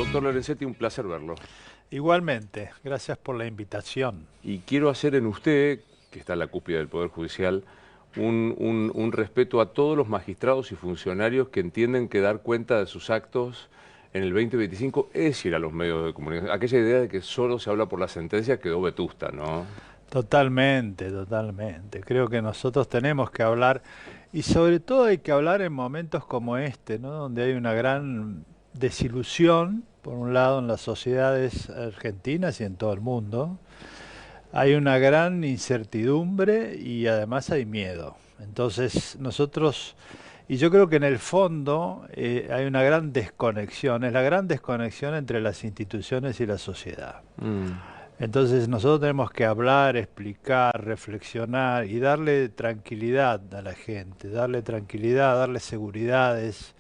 Doctor Lorenzetti, un placer verlo. Igualmente, gracias por la invitación. Y quiero hacer en usted, que está en la cúspide del Poder Judicial, un respeto a todos los magistrados y funcionarios que entienden que dar cuenta de sus actos en el 2025 es ir a los medios de comunicación. Aquella idea de que solo se habla por la sentencia quedó vetusta, ¿no? Totalmente, totalmente. Creo que nosotros tenemos que hablar, y sobre todo hay que hablar en momentos como este, ¿no? Donde hay una gran desilusión, por un lado, en las sociedades argentinas y en todo el mundo. Hay una gran incertidumbre y además hay miedo. Entonces, nosotros, y yo creo que en el fondo hay una gran desconexión, es la gran desconexión entre las instituciones y la sociedad. Mm, Entonces nosotros tenemos que hablar, explicar, reflexionar y darle tranquilidad a la gente, darle tranquilidad, darle seguridades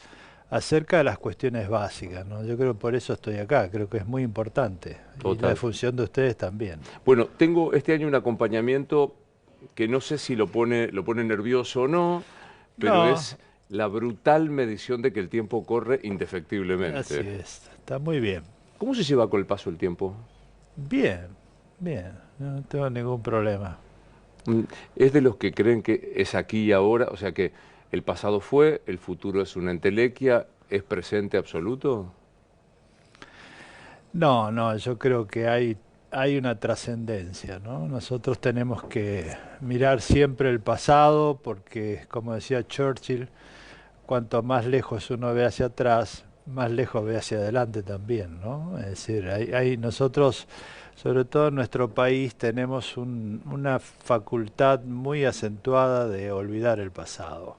acerca de las cuestiones básicas, ¿no? Yo creo que por eso estoy acá, creo que es muy importante y la total. función de ustedes también. Bueno, tengo este año un acompañamiento que no sé si lo pone nervioso o no, pero No, es la brutal medición de que el tiempo corre así indefectiblemente. es, está muy bien. ¿Cómo se lleva con el paso del tiempo? Bien, bien, no tengo ningún problema. Mm, ¿Es de los que creen que es aquí y ahora? O sea que el pasado fue, el futuro es una entelequia, ¿es presente absoluto? No, no, yo creo que hay una trascendencia, ¿no? Nosotros tenemos que mirar siempre el pasado porque, como decía Churchill, cuanto más lejos uno ve hacia atrás, más lejos ve hacia adelante también, ¿no? Es decir, nosotros, sobre todo en nuestro país, tenemos una facultad muy acentuada de olvidar el pasado.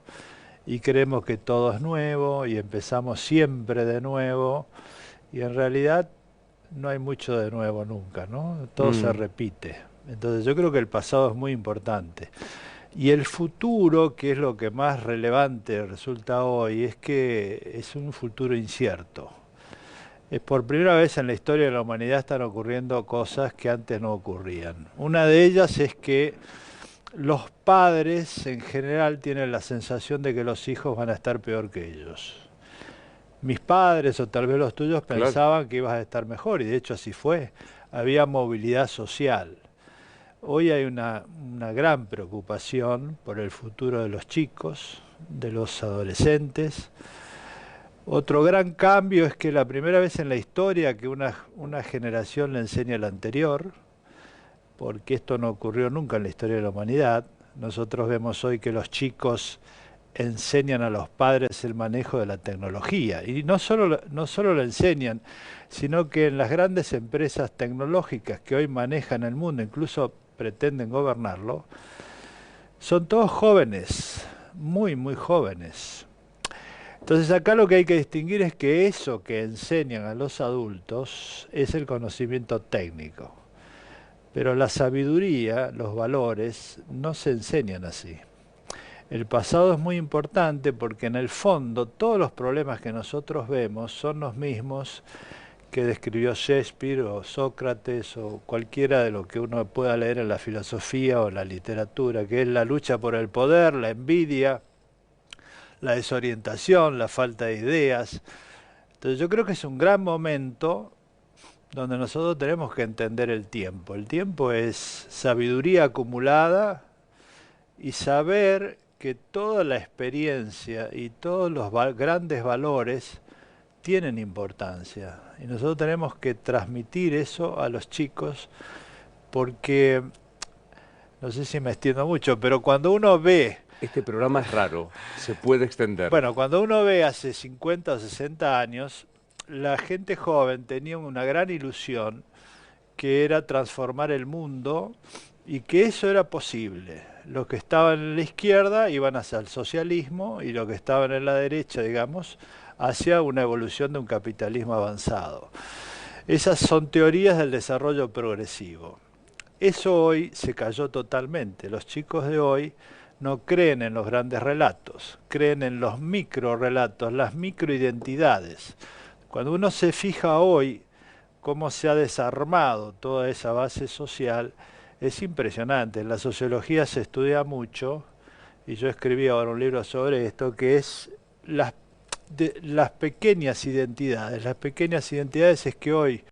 Y creemos que todo es nuevo y empezamos siempre de nuevo. Y en realidad no hay mucho de nuevo nunca, ¿no? Todo se Mm, repite. Entonces yo creo que el pasado es muy importante. Y el futuro, que es lo que más relevante resulta hoy, es que es un futuro incierto. Es por primera vez en la historia de la humanidad están ocurriendo cosas que antes no ocurrían. Una de ellas es que los padres en general tienen la sensación de que los hijos van a estar peor que ellos. Mis padres o tal vez los tuyos claro. pensaban que ibas a estar mejor y de hecho así fue. Había movilidad social. Hoy hay una gran preocupación por el futuro de los chicos, de los adolescentes. Otro gran cambio es que la primera vez en la historia que una generación le enseña a la anterior, porque esto no ocurrió nunca en la historia de la humanidad, nosotros vemos hoy que los chicos enseñan a los padres el manejo de la tecnología. Y no solo lo enseñan, sino que en las grandes empresas tecnológicas que hoy manejan el mundo, incluso pretenden gobernarlo, son todos jóvenes, muy, muy jóvenes. Entonces acá lo que hay que distinguir es que eso que enseñan a los adultos es el conocimiento técnico, pero la sabiduría, los valores, no se enseñan así. El pasado es muy importante porque en el fondo todos los problemas que nosotros vemos son los mismos que describió Shakespeare o Sócrates o cualquiera de lo que uno pueda leer en la filosofía o la literatura, que es la lucha por el poder, la envidia, la desorientación, la falta de ideas. Entonces yo creo que es un gran momento donde nosotros tenemos que entender el tiempo. El tiempo es sabiduría acumulada y saber que toda la experiencia y todos los grandes valores tienen importancia. Y nosotros tenemos que transmitir eso a los chicos porque, no sé si me extiendo mucho, pero cuando uno ve, Este programa es raro, se puede extender. bueno, cuando uno ve hace 50 o 60 años, la gente joven tenía una gran ilusión que era transformar el mundo y que eso era posible. Los que estaban en la izquierda iban hacia el socialismo y los que estaban en la derecha, digamos, hacia una evolución de un capitalismo avanzado. Esas son teorías del desarrollo progresivo. Eso hoy se cayó totalmente. Los chicos de hoy no creen en los grandes relatos, creen en los micro relatos, las microidentidades. Cuando uno se fija hoy cómo se ha desarmado toda esa base social, es impresionante. En la sociología se estudia mucho, y yo escribí ahora un libro sobre esto, que es las de las pequeñas identidades. Las pequeñas identidades es que hoy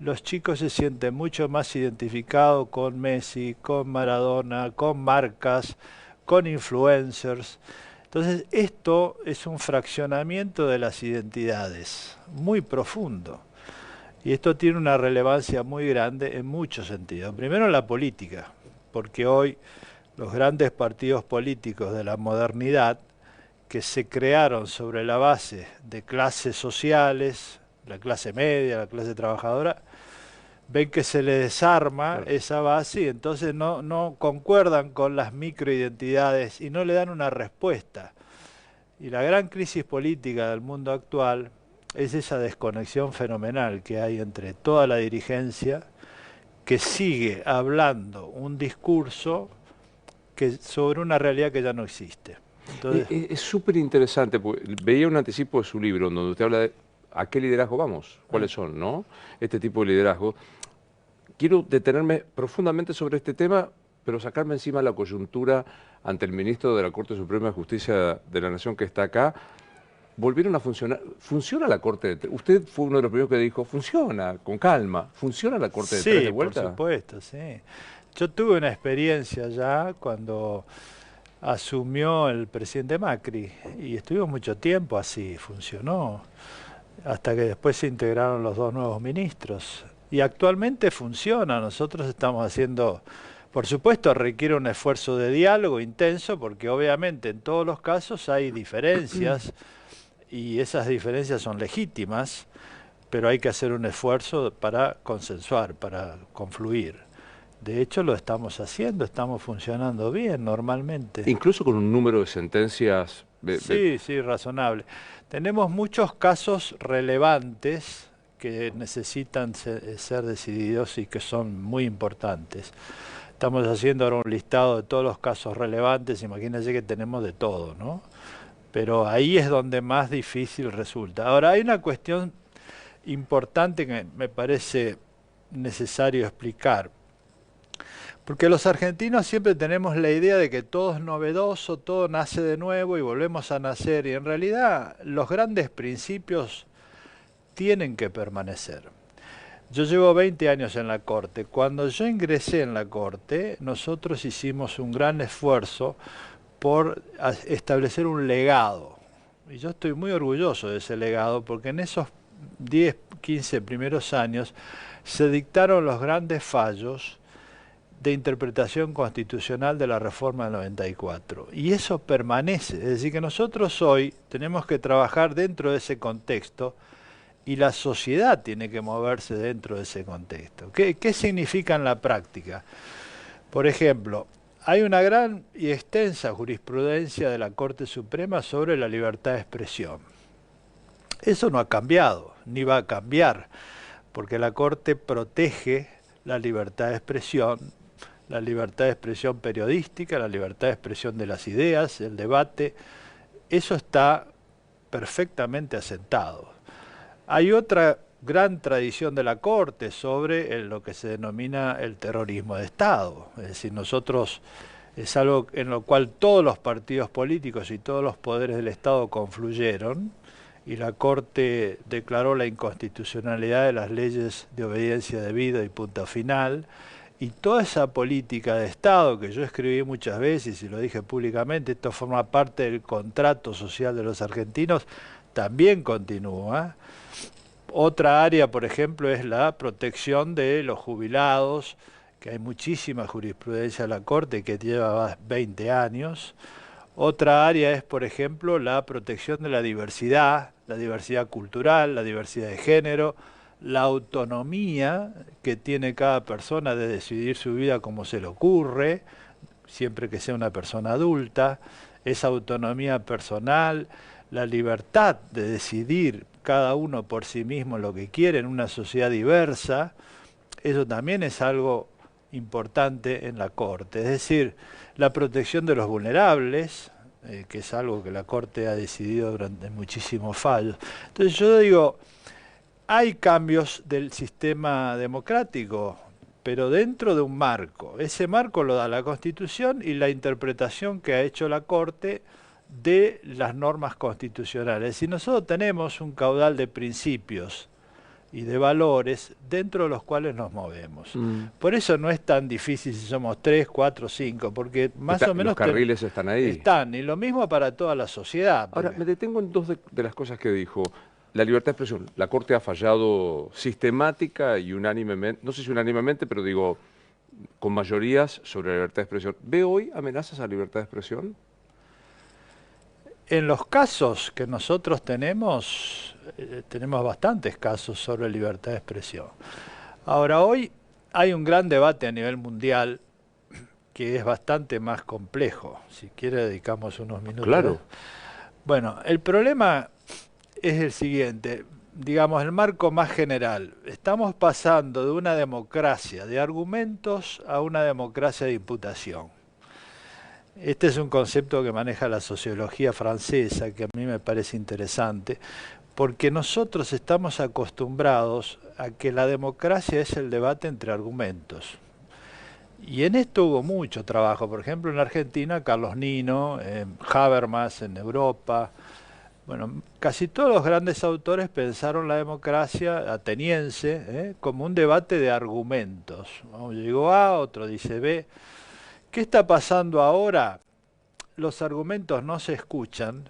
los chicos se sienten mucho más identificados con Messi, con Maradona, con marcas, con influencers. Entonces, esto es un fraccionamiento de las identidades, muy profundo. Y esto tiene una relevancia muy grande en muchos sentidos. Primero en la política, porque hoy los grandes partidos políticos de la modernidad, que se crearon sobre la base de clases sociales, la clase media, la clase trabajadora, ven que se le desarma Claro. esa base y entonces no concuerdan con las microidentidades y no le dan una respuesta. Y la gran crisis política del mundo actual es esa desconexión fenomenal que hay entre toda la dirigencia que sigue hablando un discurso que sobre una realidad que ya no existe. Entonces, Es súper interesante, porque veía un anticipo de su libro, en donde usted habla de a qué liderazgo vamos, cuáles son, ¿no? Este tipo de liderazgo. Quiero detenerme profundamente sobre este tema, pero sacarme encima la coyuntura ante el ministro de la Corte Suprema de Justicia de la Nación que está acá. Volvieron a funcionar. ¿Funciona la Corte de Tres? Usted fue uno de los primeros que dijo, funciona, con calma. ¿Funciona la Corte de Tres de sí, por vuelta? supuesto, sí. Yo tuve una experiencia ya cuando asumió el presidente Macri y estuvimos mucho tiempo así, funcionó, hasta que después se integraron los dos nuevos ministros. Y actualmente funciona, nosotros estamos haciendo, por supuesto requiere un esfuerzo de diálogo intenso, porque obviamente en todos los casos hay diferencias y esas diferencias son legítimas, pero hay que hacer un esfuerzo para consensuar, para confluir. De hecho lo estamos haciendo, estamos funcionando bien normalmente. Incluso con un número de sentencias. Sí, sí, razonable. Tenemos muchos casos relevantes que necesitan ser decididos y que son muy importantes. Estamos haciendo ahora un listado de todos los casos relevantes, imagínense que tenemos de todo, ¿no? Pero ahí es donde más difícil resulta. Ahora, hay una cuestión importante que me parece necesario explicar. Porque los argentinos siempre tenemos la idea de que todo es novedoso, todo nace de nuevo y volvemos a nacer. Y en realidad los grandes principios tienen que permanecer. Yo llevo 20 años en la Corte. Cuando yo ingresé en la Corte, nosotros hicimos un gran esfuerzo por establecer un legado. Y yo estoy muy orgulloso de ese legado porque en esos 10, 15 primeros años se dictaron los grandes fallos de interpretación constitucional de la reforma del 94. Y eso permanece. Es decir, que nosotros hoy tenemos que trabajar dentro de ese contexto y la sociedad tiene que moverse dentro de ese contexto. ¿Qué significa en la práctica? Por ejemplo, hay una gran y extensa jurisprudencia de la Corte Suprema sobre la libertad de expresión. Eso no ha cambiado, ni va a cambiar, porque la Corte protege la libertad de expresión, la libertad de expresión periodística, la libertad de expresión de las ideas, el debate. Eso está perfectamente asentado. Hay otra gran tradición de la Corte sobre lo que se denomina el terrorismo de Estado. Es decir, nosotros es algo en lo cual todos los partidos políticos y todos los poderes del Estado confluyeron y la Corte declaró la inconstitucionalidad de las leyes de obediencia debida y punto final. Y toda esa política de Estado que yo escribí muchas veces y lo dije públicamente, esto forma parte del contrato social de los argentinos, también continúa. Otra área, por ejemplo, es la protección de los jubilados, que hay muchísima jurisprudencia de la Corte que lleva 20 años. Otra área es, por ejemplo, la protección de la diversidad cultural, la diversidad de género, la autonomía que tiene cada persona de decidir su vida como se le ocurre, siempre que sea una persona adulta, esa autonomía personal, la libertad de decidir cada uno por sí mismo lo que quiere en una sociedad diversa, eso también es algo importante en la Corte. Es decir, la protección de los vulnerables, que es algo que la Corte ha decidido durante muchísimos fallos. Entonces yo digo, hay cambios del sistema democrático, pero dentro de un marco. Ese marco lo da la Constitución y la interpretación que ha hecho la Corte de las normas constitucionales. Si nosotros tenemos un caudal de principios y de valores dentro de los cuales nos movemos. Por eso no es tan difícil si somos 3, 4, 5, porque más o menos... Los carriles están ahí. Están, y lo mismo para toda la sociedad. Ahora, me detengo en dos de las cosas que dijo. La libertad de expresión. La Corte ha fallado sistemática y unánimemente, no sé si unánimemente, pero digo, con mayorías sobre la libertad de expresión. ¿Ve hoy amenazas a la libertad de expresión? En los casos que nosotros tenemos bastantes casos sobre libertad de expresión. Ahora, hoy hay un gran debate a nivel mundial que es bastante más complejo. Si quiere, dedicamos unos minutos. Claro. Bueno, el problema es el siguiente, digamos, el marco más general. Estamos pasando de una democracia de argumentos a una democracia de imputación. Este es un concepto que maneja la sociología francesa, que a mí me parece interesante, porque nosotros estamos acostumbrados a que la democracia es el debate entre argumentos. Y en esto hubo mucho trabajo. Por ejemplo, en Argentina, Carlos Nino, Habermas en Europa. Bueno, casi todos los grandes autores pensaron la democracia ateniense como un debate de argumentos. Uno llegó A, otro dice B. ¿Qué está pasando ahora? Los argumentos no se escuchan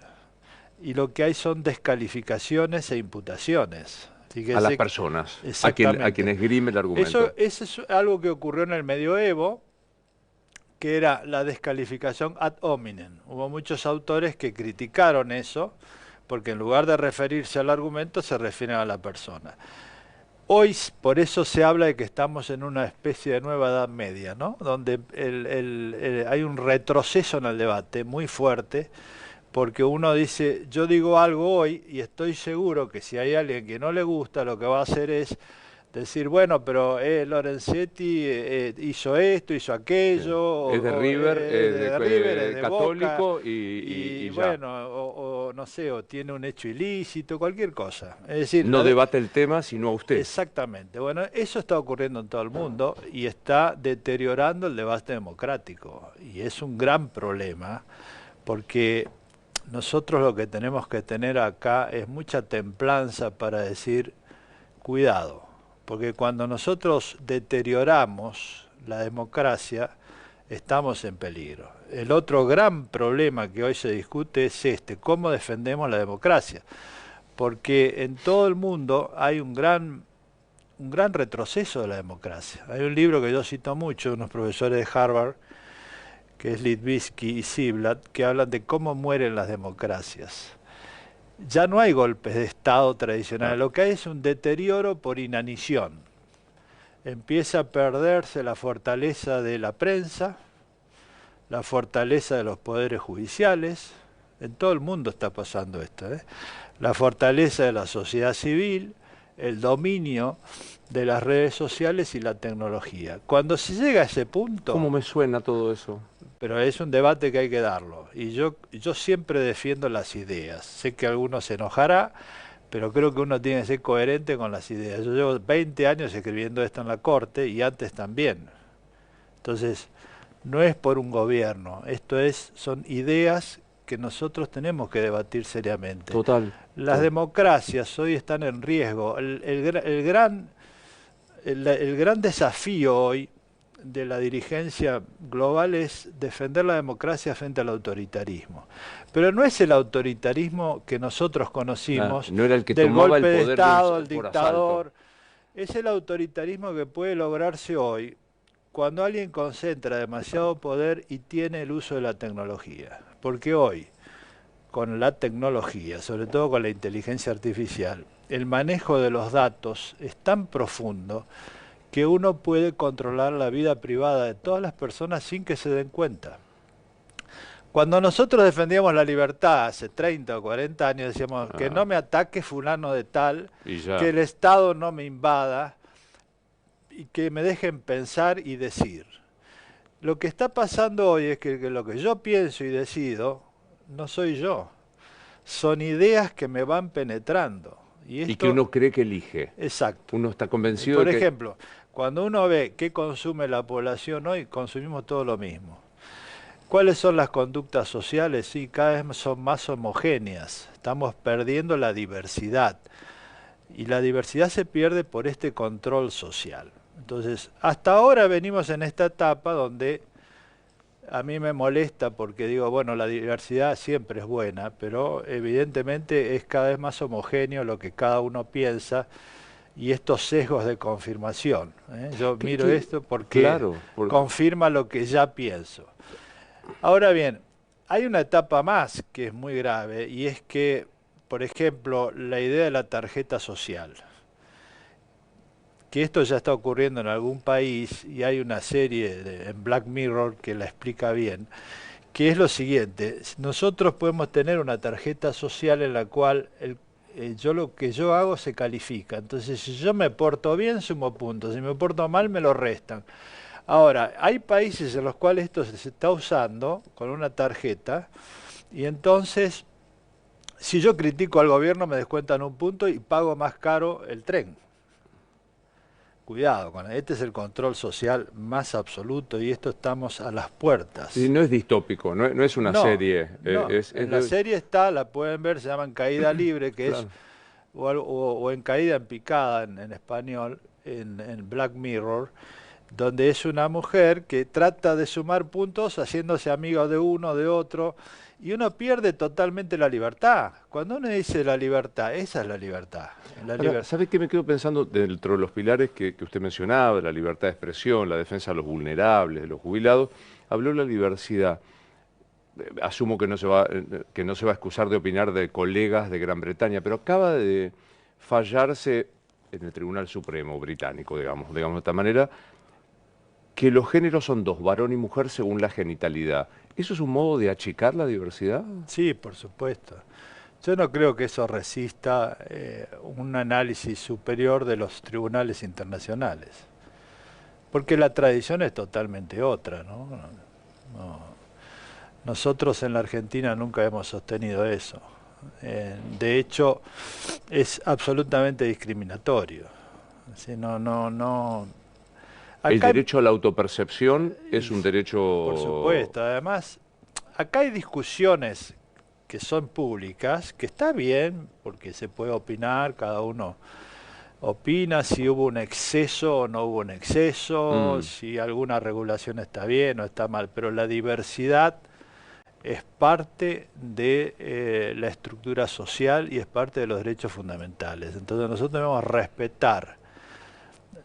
y lo que hay son descalificaciones e imputaciones. A las personas, a quien esgrime el argumento. Eso es algo que ocurrió en el medioevo, que era la descalificación ad hominem. Hubo muchos autores que criticaron eso, porque en lugar de referirse al argumento se refieren a la persona. Hoy por eso se habla de que estamos en una especie de nueva Edad Media, ¿no? Donde hay un retroceso en el debate muy fuerte, porque uno dice, yo digo algo hoy y estoy seguro que si hay alguien que no le gusta, lo que va a hacer es decir, bueno, pero Lorenzetti hizo esto, hizo aquello. Sí. Es de River, es de católico Boca, y bueno, o no sé, o tiene un hecho ilícito, cualquier cosa. Es decir, no debate el tema, sino a usted. Exactamente. Bueno, eso está ocurriendo en todo el mundo y está deteriorando el debate democrático. Y es un gran problema, porque nosotros lo que tenemos que tener acá es mucha templanza para decir, cuidado, porque cuando nosotros deterioramos la democracia, estamos en peligro. El otro gran problema que hoy se discute es cómo defendemos la democracia, porque en todo el mundo hay un gran retroceso de la democracia. Hay un libro que yo cito mucho, unos profesores de Harvard, que es Litvitsky y Ziblatt, que hablan de cómo mueren las democracias. Ya no hay golpes de Estado tradicionales, lo que hay es un deterioro por inanición. Empieza a perderse la fortaleza de la prensa, la fortaleza de los poderes judiciales, en todo el mundo está pasando esto, la fortaleza de la sociedad civil, el dominio de las redes sociales y la tecnología. Cuando se llega a ese punto... ¿Cómo me suena todo eso? Pero es un debate que hay que darlo. Y yo siempre defiendo las ideas. Sé que alguno se enojará, pero creo que uno tiene que ser coherente con las ideas. Yo llevo 20 años escribiendo esto en la Corte y antes también. Entonces, no es por un gobierno. Son ideas que nosotros tenemos que debatir seriamente. Total. Las democracias hoy están en riesgo. El gran desafío hoy de la dirigencia global es defender la democracia frente al autoritarismo. Pero no es el autoritarismo que nosotros conocimos, no era el que del tomaba golpe el de poder Estado, por el dictador. asalto. Es el autoritarismo que puede lograrse hoy cuando alguien concentra demasiado poder y tiene el uso de la tecnología. Porque hoy, con la tecnología, sobre todo con la inteligencia artificial, el manejo de los datos es tan profundo que uno puede controlar la vida privada de todas las personas sin que se den cuenta. Cuando nosotros defendíamos la libertad hace 30 o 40 años, decíamos que no me ataque fulano de tal, que el Estado no me invada y que me dejen pensar y decir. Lo que está pasando hoy es que lo que yo pienso y decido no soy yo, son ideas que me van penetrando. Y que uno cree que elige. Exacto. Uno está convencido Por ejemplo, cuando uno ve qué consume la población hoy, consumimos todo lo mismo. ¿Cuáles son las conductas sociales? Sí, cada vez son más homogéneas. Estamos perdiendo la diversidad. Y la diversidad se pierde por este control social. Entonces, hasta ahora venimos en esta etapa donde a mí me molesta porque digo, bueno, la diversidad siempre es buena, pero evidentemente es cada vez más homogéneo lo que cada uno piensa y estos sesgos de confirmación. Yo miro esto porque claro, confirma lo que ya pienso. Ahora bien, hay una etapa más que es muy grave y es que, por ejemplo, la idea de la tarjeta social, que esto ya está ocurriendo en algún país y hay una serie en Black Mirror que la explica bien, que es lo siguiente: nosotros podemos tener una tarjeta social en la cual yo lo que yo hago se califica. Entonces, si yo me porto bien, sumo puntos; si me porto mal, me lo restan. Ahora, hay países en los cuales esto se está usando con una tarjeta y entonces, si yo critico al gobierno, me descuentan un punto y pago más caro el tren. Cuidado, este es el control social más absoluto y esto estamos a las puertas. Y no es distópico, no es una serie. No, en la serie está, la pueden ver, se llama En Caída Libre, que claro. es, o En Caída en Picada en español, en Black Mirror, donde es una mujer que trata de sumar puntos haciéndose amigo de uno, de otro, y uno pierde totalmente la libertad. Cuando uno dice la libertad, esa es la libertad. Ahora, ¿sabe qué me quedo pensando dentro de los pilares que usted mencionaba, la libertad de expresión, la defensa de los vulnerables, de los jubilados? Habló de la diversidad. Asumo que que no se va a excusar de opinar de colegas de Gran Bretaña, pero acaba de fallarse en el Tribunal Supremo británico, digamos de esta manera, que los géneros son dos, varón y mujer según la genitalidad. ¿Eso es un modo de achicar la diversidad? Sí, por supuesto. Yo no creo que eso resista un análisis superior de los tribunales internacionales, porque la tradición es totalmente otra, ¿no? Nosotros en la Argentina nunca hemos sostenido eso. De hecho, es absolutamente discriminatorio. Así, El derecho a la autopercepción es un derecho... Por supuesto. Además, acá hay discusiones que son públicas, que está bien, porque se puede opinar, cada uno opina si hubo un exceso o no hubo un exceso, si alguna regulación está bien o está mal, pero la diversidad es parte de la estructura social y es parte de los derechos fundamentales. Entonces nosotros debemos respetar.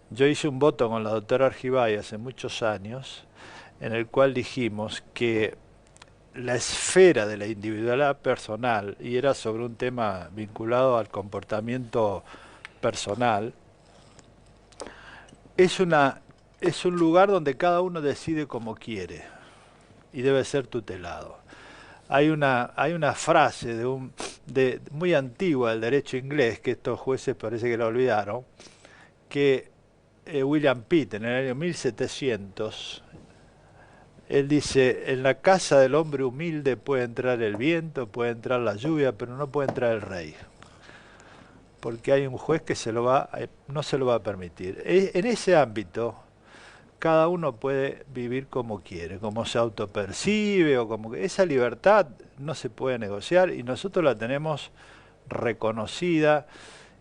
Yo hice un voto con la doctora Argibay hace muchos años, en el cual dijimos que la esfera de la individualidad personal, y era sobre un tema vinculado al comportamiento personal, es un lugar donde cada uno decide como quiere y debe ser tutelado. Hay una frase muy antigua del derecho inglés, que estos jueces parece que la olvidaron, que William Pitt en el año 1700, él dice: en la casa del hombre humilde puede entrar el viento, puede entrar la lluvia, pero no puede entrar el rey, porque hay un juez que no se lo va a permitir. En ese ámbito, cada uno puede vivir como quiere, como se autopercibe, o como que esa libertad no se puede negociar y nosotros la tenemos reconocida.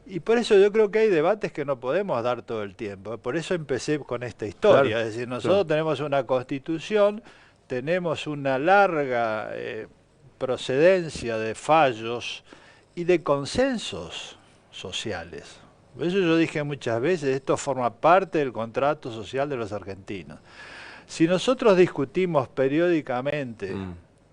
Y por eso yo creo que hay debates que no podemos dar todo el tiempo. Por eso empecé con esta historia. Claro, es decir, nosotros tenemos una constitución, tenemos una larga procedencia de fallos y de consensos sociales. Por eso yo dije muchas veces, esto forma parte del contrato social de los argentinos. Si nosotros discutimos periódicamente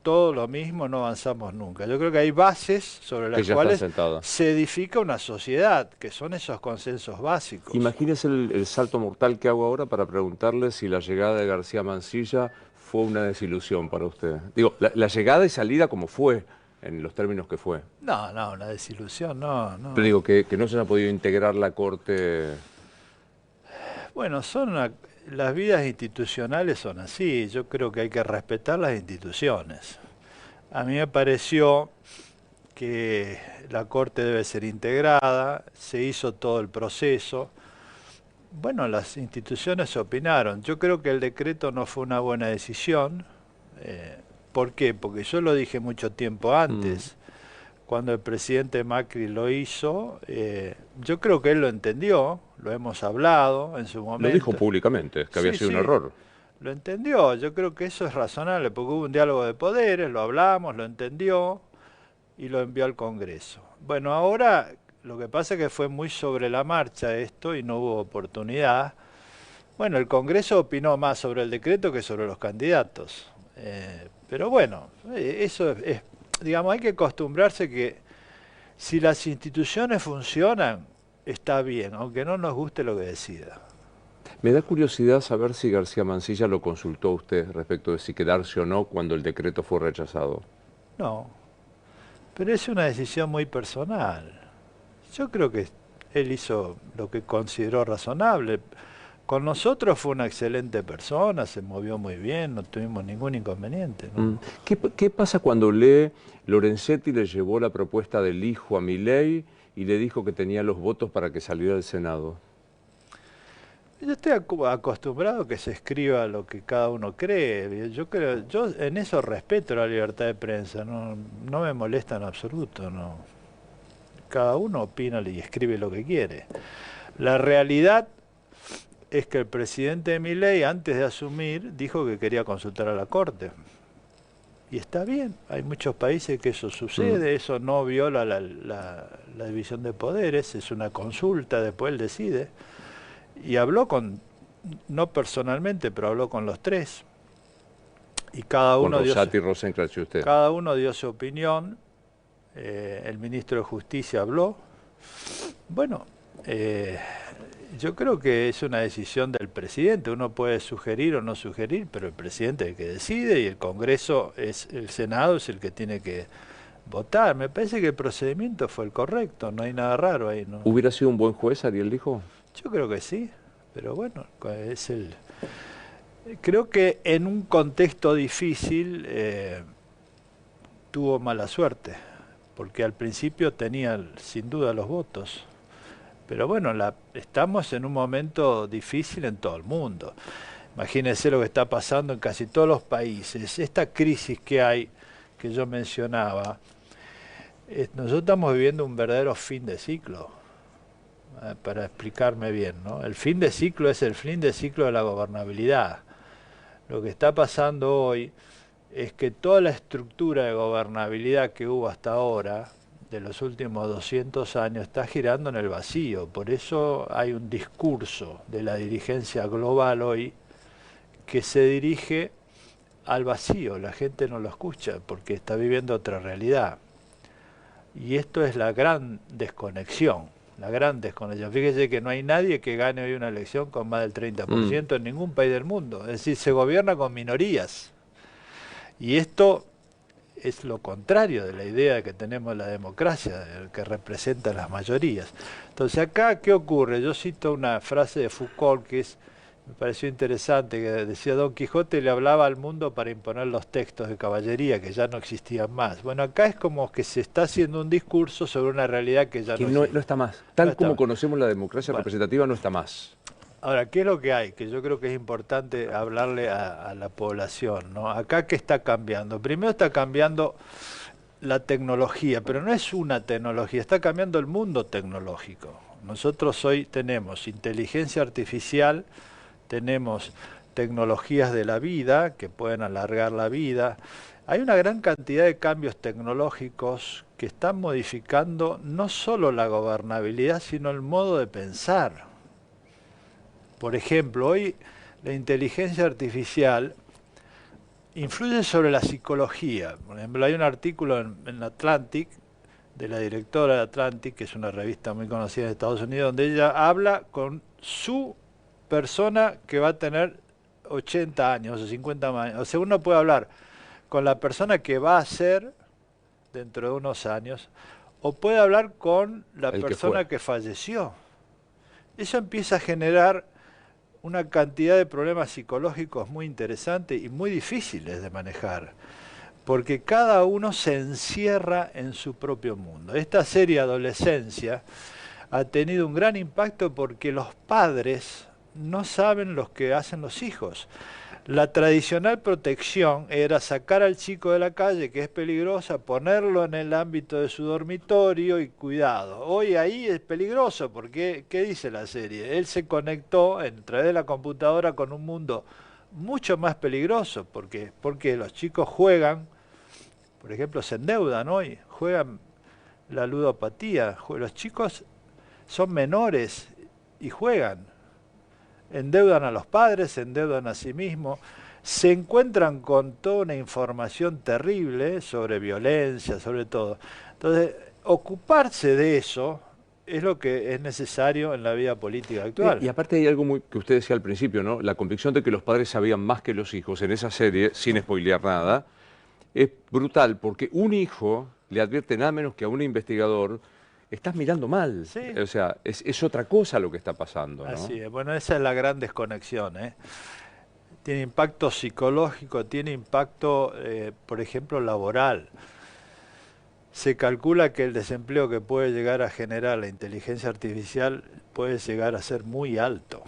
todo lo mismo, no avanzamos nunca. Yo creo que hay bases sobre las cuales se edifica una sociedad, que son esos consensos básicos. Imagínese el salto mortal que hago ahora para preguntarle si la llegada de García Mansilla fue una desilusión para usted. Digo, la llegada y salida como fue, en los términos que fue. No, una desilusión, no. Pero digo, que no se haya podido integrar la Corte... Bueno, las vidas institucionales son así. Yo creo que hay que respetar las instituciones. A mí me pareció que la Corte debe ser integrada, se hizo todo el proceso. Bueno, las instituciones opinaron. Yo creo que el decreto no fue una buena decisión. ¿Por qué? Porque yo lo dije mucho tiempo antes. Cuando el presidente Macri lo hizo, yo creo que él lo entendió, lo hemos hablado en su momento. Lo dijo públicamente, que había Sí, sido un sí, error. lo entendió. Yo creo que eso es razonable, porque hubo un diálogo de poderes, lo hablamos, lo entendió y lo envió al Congreso. Bueno, ahora lo que pasa es que fue muy sobre la marcha esto y no hubo oportunidad. Bueno, el Congreso opinó más sobre el decreto que sobre los candidatos. Pero bueno, eso digamos, hay que acostumbrarse que si las instituciones funcionan, está bien, aunque no nos guste lo que decida. Me da curiosidad saber si García Mansilla lo consultó a usted respecto de si quedarse o no cuando el decreto fue rechazado. No, pero es una decisión muy personal. Yo creo que él hizo lo que consideró razonable. Con nosotros fue una excelente persona, se movió muy bien, no tuvimos ningún inconveniente, ¿no? ¿Qué pasa cuando Lorenzetti le llevó la propuesta del hijo a Milei y le dijo que tenía los votos para que saliera del Senado? Yo estoy acostumbrado a que se escriba lo que cada uno cree. Yo en eso respeto la libertad de prensa, no me molesta en absoluto, no. Cada uno opina y escribe lo que quiere. La realidad es que el presidente Milei, antes de asumir, dijo que quería consultar a la Corte. Y está bien, hay muchos países que eso sucede, eso no viola la división de poderes, es una consulta, después él decide. Y habló no personalmente, pero habló con los tres. Y cada uno cada uno dio su opinión. El ministro de Justicia habló. Bueno, yo creo que es una decisión del presidente. Uno puede sugerir o no sugerir, pero el presidente es el que decide y el Congreso, el Senado es el que tiene que votar. Me parece que el procedimiento fue el correcto, no hay nada raro ahí, ¿no? ¿Hubiera sido un buen juez, Ariel dijo? Yo creo que sí, pero bueno, creo que en un contexto difícil tuvo mala suerte, porque al principio tenía sin duda los votos. Pero bueno, estamos en un momento difícil en todo el mundo. Imagínense lo que está pasando en casi todos los países. Esta crisis que hay, que yo mencionaba, nosotros estamos viviendo un verdadero fin de ciclo. Para explicarme bien, ¿no? El fin de ciclo es el fin de ciclo de la gobernabilidad. Lo que está pasando hoy es que toda la estructura de gobernabilidad que hubo hasta ahora, de los últimos 200 años, está girando en el vacío. Por eso hay un discurso de la dirigencia global hoy que se dirige al vacío. La gente no lo escucha porque está viviendo otra realidad. Y esto es la gran desconexión. La gran desconexión. Fíjese que no hay nadie que gane hoy una elección con más del 30% en ningún país del mundo. Es decir, se gobierna con minorías. Y esto es lo contrario de la idea de que tenemos la democracia, que representa las mayorías. Entonces acá, ¿qué ocurre? Yo cito una frase de Foucault que me pareció interesante, que decía: Don Quijote le hablaba al mundo para imponer los textos de caballería que ya no existían más. Bueno, acá es como que se está haciendo un discurso sobre una realidad que ya no está más. Tal como conocemos la democracia representativa, no está más. Ahora, ¿qué es lo que hay? Que yo creo que es importante hablarle a la población, ¿no? Acá, ¿qué está cambiando? Primero está cambiando la tecnología, pero no es una tecnología, está cambiando el mundo tecnológico. Nosotros hoy tenemos inteligencia artificial, tenemos tecnologías de la vida que pueden alargar la vida. Hay una gran cantidad de cambios tecnológicos que están modificando no solo la gobernabilidad, sino el modo de pensar. Por ejemplo, hoy la inteligencia artificial influye sobre la psicología. Por ejemplo, hay un artículo en Atlantic, de la directora de Atlantic, que es una revista muy conocida en Estados Unidos, donde ella habla con su persona que va a tener 80 años o 50 años. O sea, uno puede hablar con la persona que va a ser dentro de unos años, o puede hablar con la persona que falleció. Eso empieza a generar una cantidad de problemas psicológicos muy interesantes y muy difíciles de manejar, porque cada uno se encierra en su propio mundo. Esta serie Adolescencia ha tenido un gran impacto porque los padres no saben lo que hacen los hijos. La tradicional protección era sacar al chico de la calle, que es peligrosa, ponerlo en el ámbito de su dormitorio y cuidado. Hoy ahí es peligroso porque, ¿qué dice la serie? Él se conectó a través de la computadora con un mundo mucho más peligroso, porque los chicos juegan, por ejemplo, se endeudan hoy, juegan la ludopatía, los chicos son menores y juegan, endeudan a los padres, se endeudan a sí mismos, se encuentran con toda una información terrible sobre violencia, sobre todo. Entonces, ocuparse de eso es lo que es necesario en la vida política actual. Y aparte hay algo muy, que usted decía al principio, ¿no? La convicción de que los padres sabían más que los hijos en esa serie, sin spoilear nada, es brutal, porque un hijo le advierte nada menos que a un investigador: estás mirando mal. Sí. O sea, es otra cosa lo que está pasando, ¿no? Así es. Bueno, esa es la gran desconexión, ¿eh? Tiene impacto psicológico, tiene impacto, por ejemplo, laboral. Se calcula que el desempleo que puede llegar a generar la inteligencia artificial puede llegar a ser muy alto.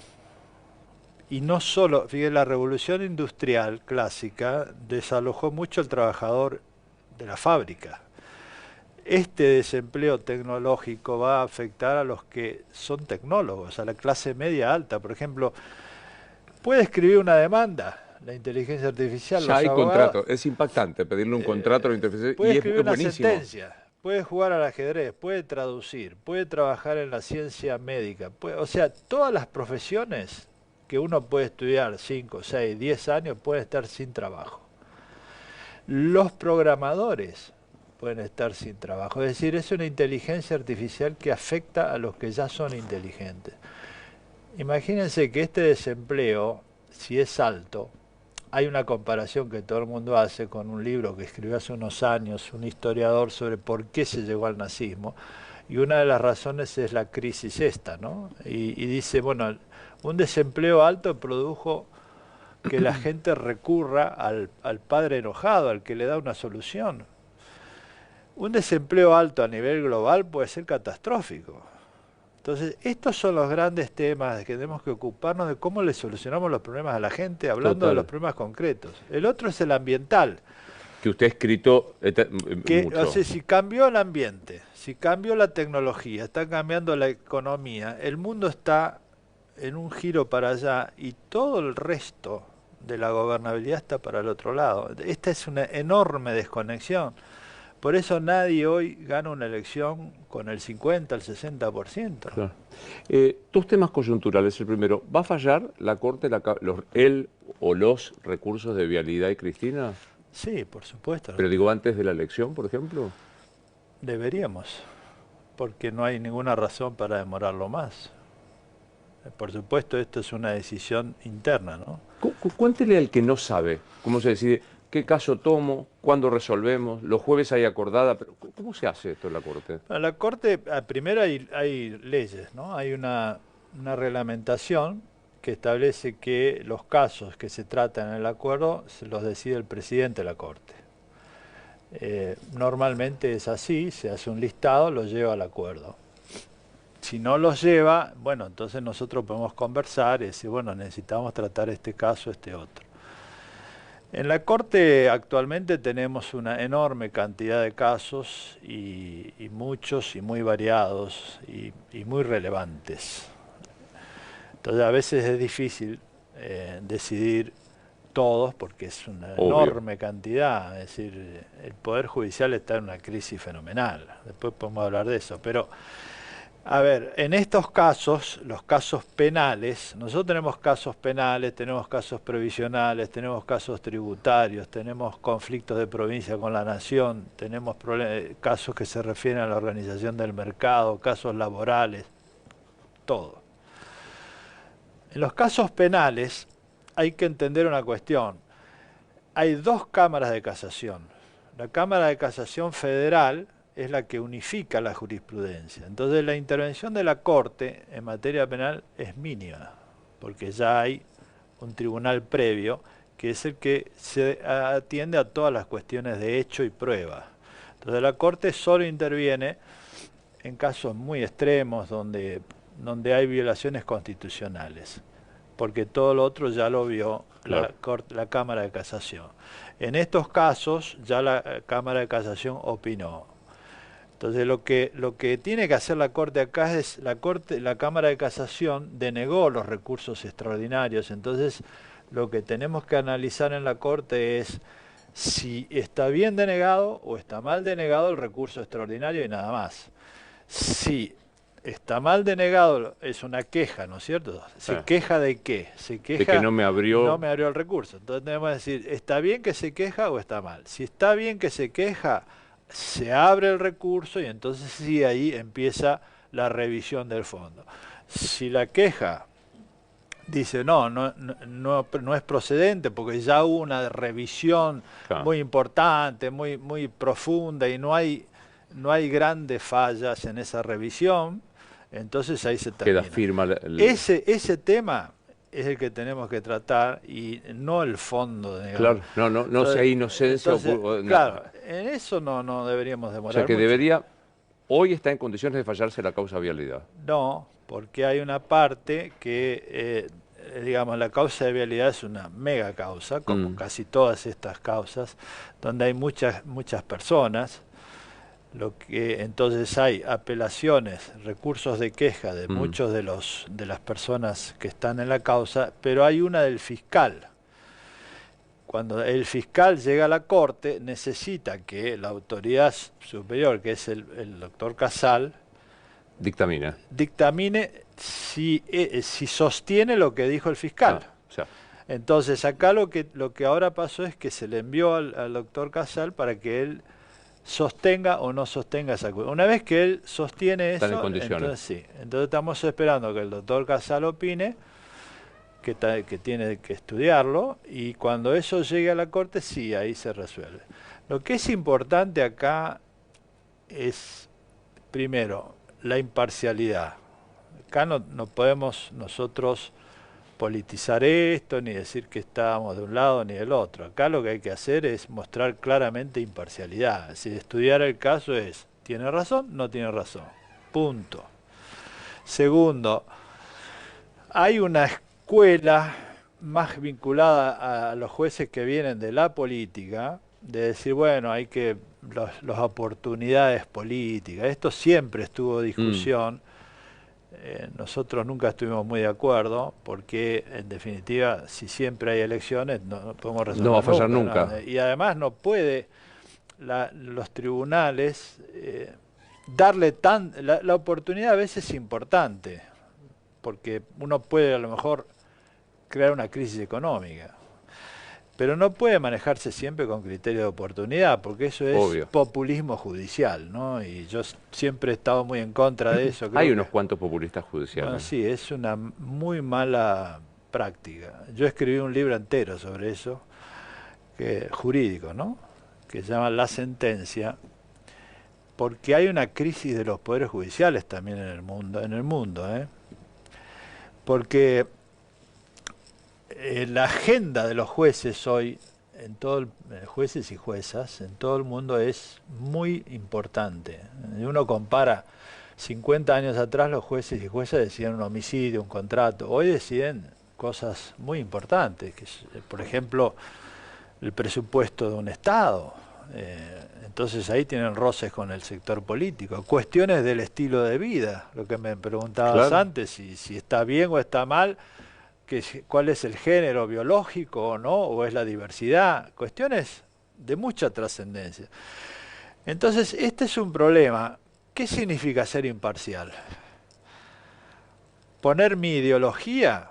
Y no solo, fíjate, la revolución industrial clásica desalojó mucho al trabajador de la fábrica. Este desempleo tecnológico va a afectar a los que son tecnólogos, a la clase media alta. Por ejemplo, puede escribir una demanda, la inteligencia artificial. Ya hay contrato, es impactante pedirle un contrato a la inteligencia artificial. Puede Y escribir es una buenísimo. sentencia, puede jugar al ajedrez, puede traducir, puede trabajar en la ciencia médica. O sea, todas las profesiones que uno puede estudiar 5, 6, 10 años pueden estar sin trabajo. Los programadores pueden estar sin trabajo. Es decir, es una inteligencia artificial que afecta a los que ya son inteligentes. Imagínense que este desempleo, si es alto, hay una comparación que todo el mundo hace con un libro que escribió hace unos años un historiador sobre por qué se llegó al nazismo, y una de las razones es la crisis esta, ¿no? Y dice, bueno, un desempleo alto produjo que la gente recurra al padre enojado, al que le da una solución. Un desempleo alto a nivel global puede ser catastrófico. Entonces, estos son los grandes temas de que tenemos que ocuparnos de cómo le solucionamos los problemas a la gente, hablando de los problemas concretos. El otro es el ambiental. Que usted ha escrito mucho. O sea, si cambió el ambiente, si cambió la tecnología, está cambiando la economía, el mundo está en un giro para allá y todo el resto de la gobernabilidad está para el otro lado. Esta es una enorme desconexión. Por eso nadie hoy gana una elección con el 50, el 60%. Claro. Dos temas coyunturales. El primero, ¿va a fallar la Corte, él o los recursos de Vialidad y Cristina? Sí, por supuesto. Pero digo, antes de la elección, por ejemplo. Deberíamos, porque no hay ninguna razón para demorarlo más. Por supuesto, esto es una decisión interna, ¿no? Cuéntele al que no sabe cómo se decide, qué caso tomo, cuándo resolvemos, los jueves hay acordada, pero ¿cómo se hace esto en la Corte? En la Corte, primero hay leyes, ¿no? Hay una reglamentación que establece que los casos que se tratan en el acuerdo se los decide el presidente de la Corte. Normalmente es así, se hace un listado, lo lleva al acuerdo. Si no los lleva, bueno, entonces nosotros podemos conversar y decir, bueno, necesitamos tratar este caso, este otro. En la Corte actualmente tenemos una enorme cantidad de casos y muchos y muy variados y muy relevantes. Entonces a veces es difícil decidir todos porque es una enorme cantidad. Es decir, el Poder Judicial está en una crisis fenomenal. Después podemos hablar de eso. Pero, a ver, en estos casos, los casos penales, nosotros tenemos casos penales, tenemos casos previsionales, tenemos casos tributarios, tenemos conflictos de provincia con la nación, tenemos casos que se refieren a la organización del mercado, casos laborales, todo. En los casos penales hay que entender una cuestión. Hay dos cámaras de casación. La Cámara de Casación Federal es la que unifica la jurisprudencia. Entonces la intervención de la Corte en materia penal es mínima, porque ya hay un tribunal previo que es el que se atiende a todas las cuestiones de hecho y prueba. Entonces la Corte solo interviene en casos muy extremos donde hay violaciones constitucionales. porque todo lo otro ya lo vio Claro. la Cámara de Casación. En estos casos ya la Cámara de Casación opinó. Entonces lo que tiene que hacer la Corte acá es la Cámara de Casación denegó los recursos extraordinarios. Entonces lo que tenemos que analizar en la Corte es si está bien denegado o está mal denegado el recurso extraordinario y nada más. Si está mal denegado es una queja, ¿no es cierto? ¿Se queja de qué? Se queja de que no me abrió. no me abrió el recurso. Entonces tenemos que decir, ¿está bien que se queja o está mal? Si está bien que se queja, se abre el recurso y entonces sí ahí empieza la revisión del fondo. Si la queja dice no es procedente porque ya hubo una revisión Claro. muy importante, muy profunda y no hay grandes fallas en esa revisión, entonces ahí se termina. Queda firma Ese tema es el que tenemos que tratar y no el fondo, digamos. Claro, no sea inocencia. Entonces, claro, en eso no deberíamos demorar O sea que mucho. debería, hoy está en condiciones de fallarse la causa vialidad. No, porque hay una parte que, digamos, la causa de vialidad es una mega causa, como casi todas estas causas, donde hay muchas personas. Lo que entonces hay apelaciones, recursos de queja de muchos de las personas que están en la causa, pero hay una del fiscal. Cuando el fiscal llega a la corte, necesita que la autoridad superior, que es el doctor Casal, dictamine si sostiene lo que dijo el fiscal. O sea, Entonces acá lo que ahora pasó es que se le envió al doctor Casal para que él sostenga o no sostenga esa acusación. Una vez que él sostiene están en eso, condiciones. entonces sí. Entonces estamos esperando que el doctor Casal opine, que tiene que estudiarlo, y cuando eso llegue a la corte, sí, ahí se resuelve. Lo que es importante acá es, primero, la imparcialidad. Acá no podemos nosotros politizar esto, ni decir que estábamos de un lado ni del otro. Acá lo que hay que hacer es mostrar claramente imparcialidad. Es decir, estudiar el caso es, ¿tiene razón? No tiene razón. Punto. Segundo, hay una escuela más vinculada a los jueces que vienen de la política, de decir, bueno, hay que las oportunidades políticas. Esto siempre estuvo en discusión. Nosotros nunca estuvimos muy de acuerdo porque, en definitiva, si siempre hay elecciones, no podemos resolver. No va a fallar nunca. ¿no? Y además no puede los tribunales darle la oportunidad a veces es importante, porque uno puede a lo mejor crear una crisis económica, pero no puede manejarse siempre con criterio de oportunidad, porque eso es Obvio. populismo judicial, ¿no? Y yo siempre he estado muy en contra de eso. Hay unos cuantos populistas judiciales. Bueno, sí, es una muy mala práctica. Yo escribí un libro entero sobre eso, jurídico, ¿no? Que se llama La Sentencia, porque hay una crisis de los poderes judiciales también en el mundo, ¿eh? Porque la agenda de los jueces hoy, jueces y juezas, en todo el mundo es muy importante. Uno compara 50 años atrás, los jueces y juezas decían un homicidio, un contrato. Hoy deciden cosas muy importantes, que es, por ejemplo, el presupuesto de un Estado. Entonces ahí tienen roces con el sector político. Cuestiones del estilo de vida, lo que me preguntabas antes, si está bien o está mal, cuál es el género biológico o no, o es la diversidad, cuestiones de mucha trascendencia. Entonces, este es un problema. ¿Qué significa ser imparcial? Poner mi ideología,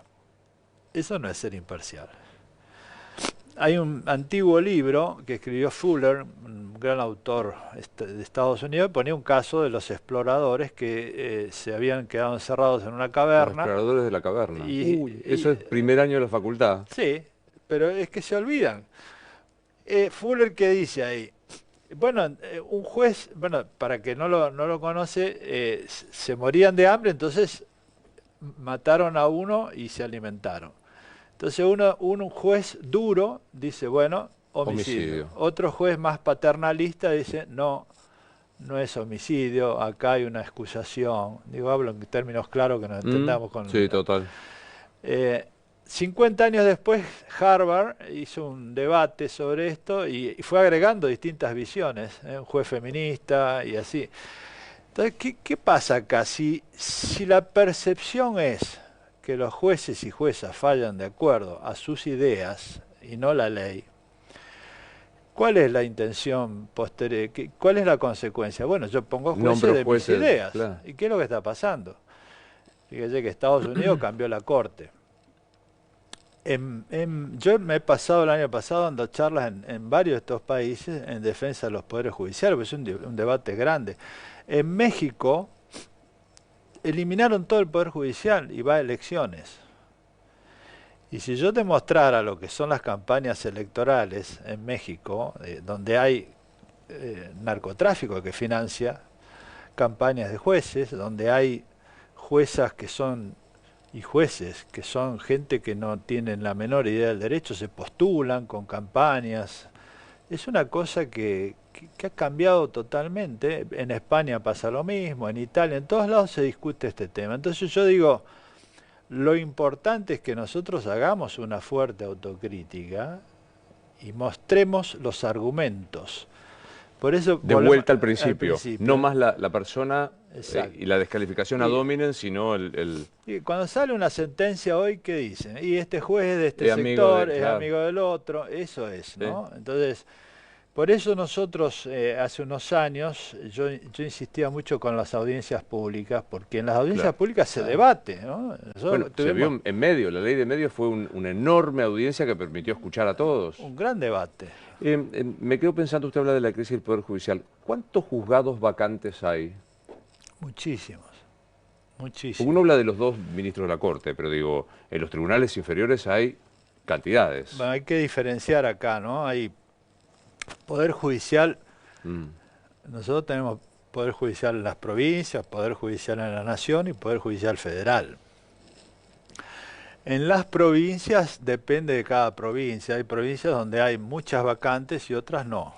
eso no es ser imparcial. Hay un antiguo libro que escribió Fuller, un gran autor de Estados Unidos, ponía un caso de los exploradores que se habían quedado encerrados en una caverna. Los exploradores de la caverna. Eso es primer año de la facultad. Sí, pero es que se olvidan. Fuller, ¿qué dice ahí? Bueno, un juez, bueno, para que no lo conoce, se morían de hambre, entonces mataron a uno y se alimentaron. Entonces un juez duro dice, bueno, homicidio. Otro juez más paternalista dice, no es homicidio, acá hay una excusación. Digo, hablo en términos claros que nos entendamos con... Sí, total. 50 años después, Harvard hizo un debate sobre esto y fue agregando distintas visiones, un juez feminista y así. Entonces, ¿qué pasa acá? Si la percepción es que los jueces y juezas fallan de acuerdo a sus ideas y no la ley, ¿cuál es la intención posterior? ¿Cuál es la consecuencia? Bueno, yo pongo jueces Nombro de mis jueces, ideas. claro. ¿Y qué es lo que está pasando? Fíjese que Estados Unidos cambió la corte. Yo me he pasado el año pasado dando charlas en varios de estos países en defensa de los poderes judiciales, porque es un debate grande. En México eliminaron todo el poder judicial y va a elecciones. Y si yo te mostrara lo que son las campañas electorales en México, donde hay narcotráfico que financia campañas de jueces, donde hay juezas que son y jueces que son gente que no tienen la menor idea del derecho, se postulan con campañas. Es una cosa que ha cambiado totalmente. En España pasa lo mismo, en Italia, en todos lados se discute este tema. Entonces yo digo, lo importante es que nosotros hagamos una fuerte autocrítica y mostremos los argumentos. Por eso De volvemos vuelta al principio. No más la persona Exacto. y la descalificación ad hominem, sino el Y cuando sale una sentencia hoy, ¿qué dicen? Y este juez es de este es amigo sector, de, es claro, amigo del otro, eso es, sí. ¿no? Entonces, por eso nosotros hace unos años, yo insistía mucho con las audiencias públicas, porque en las audiencias Claro, públicas se claro. debate, ¿no? Bueno, Nosotros se tuvimos vio en medio, la ley de medios fue una enorme audiencia que permitió escuchar a todos. un gran debate. Me quedo pensando, usted habla de la crisis del Poder Judicial. ¿Cuántos juzgados vacantes hay? Muchísimos, Porque muchísimos. uno habla de los dos ministros de la Corte, pero digo, en los tribunales inferiores hay cantidades. Bueno, hay que diferenciar acá, ¿no? Hay poder judicial, Mm, nosotros tenemos poder judicial en las provincias, poder judicial en la nación y poder judicial federal. En las provincias depende de cada provincia. Hay provincias donde hay muchas vacantes y otras no.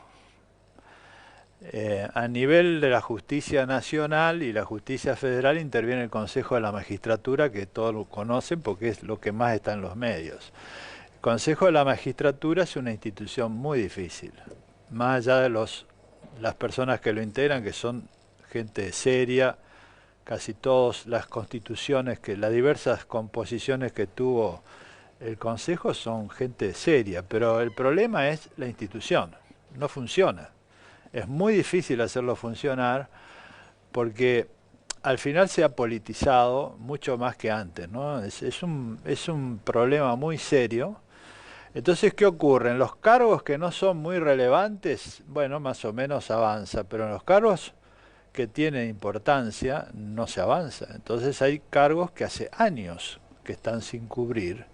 A nivel de la justicia nacional y la justicia federal interviene el Consejo de la Magistratura, que todos lo conocen porque es lo que más está en los medios. El Consejo de la Magistratura es una institución muy difícil, más allá de las personas que lo integran, que son gente seria, casi todas las constituciones, las diversas composiciones que tuvo el Consejo son gente seria, pero el problema es la institución, no funciona. Es muy difícil hacerlo funcionar porque al final se ha politizado mucho más que antes, ¿no? Es un problema muy serio. Entonces, ¿qué ocurre? En los cargos que no son muy relevantes, bueno, más o menos avanza, pero en los cargos que tienen importancia no se avanza. Entonces hay cargos que hace años que están sin cubrir,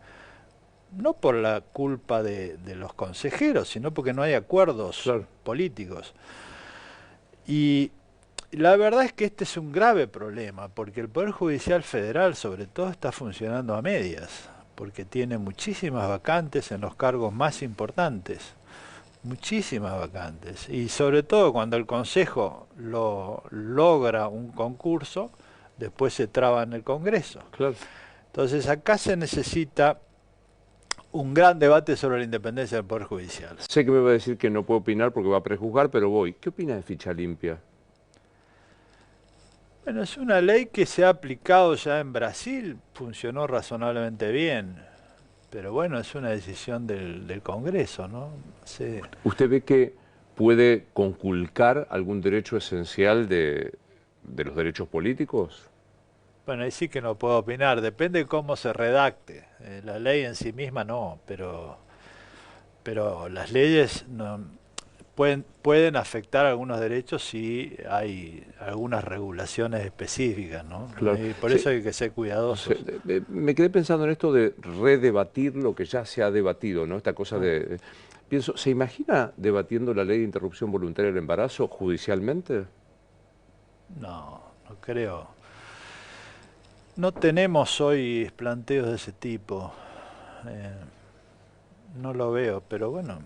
no por la culpa de los consejeros, sino porque no hay acuerdos claro. políticos. Y la verdad es que este es un grave problema, porque el Poder Judicial Federal sobre todo está funcionando a medias, porque tiene muchísimas vacantes en los cargos más importantes, muchísimas vacantes. Y sobre todo cuando el Consejo logra un concurso, después se traba en el Congreso. Claro. Entonces acá se necesita un gran debate sobre la independencia del Poder Judicial. Sé que me va a decir que no puedo opinar porque va a prejuzgar, pero voy. ¿Qué opina de ficha limpia? Bueno, es una ley que se ha aplicado ya en Brasil, funcionó razonablemente bien, pero bueno, es una decisión del Congreso, ¿no? Sí. ¿Usted ve que puede conculcar algún derecho esencial de los derechos políticos? Bueno, ahí sí que no puedo opinar, depende de cómo se redacte. La ley en sí misma no, pero las leyes no, pueden afectar algunos derechos si hay algunas regulaciones específicas, ¿no? Claro. Y por eso hay que ser cuidadosos. Me quedé pensando en esto de redebatir lo que ya se ha debatido, ¿no? Esta cosa de... Pienso, ¿se imagina debatiendo la ley de interrupción voluntaria del embarazo judicialmente? No, no creo. No tenemos hoy planteos de ese tipo. No lo veo, pero bueno.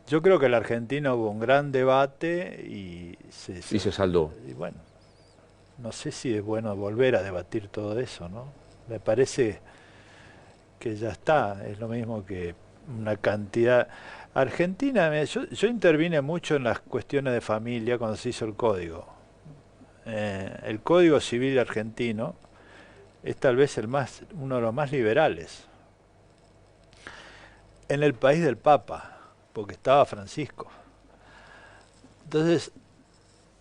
Yo creo que en la Argentina hubo un gran debate y se saldó. Y bueno, no sé si es bueno volver a debatir todo eso, ¿no? Me parece que ya está, es lo mismo que una cantidad. Argentina, yo intervine mucho en las cuestiones de familia cuando se hizo el código. El Código Civil argentino es tal vez uno de los más liberales en el país del Papa, porque estaba Francisco. Entonces,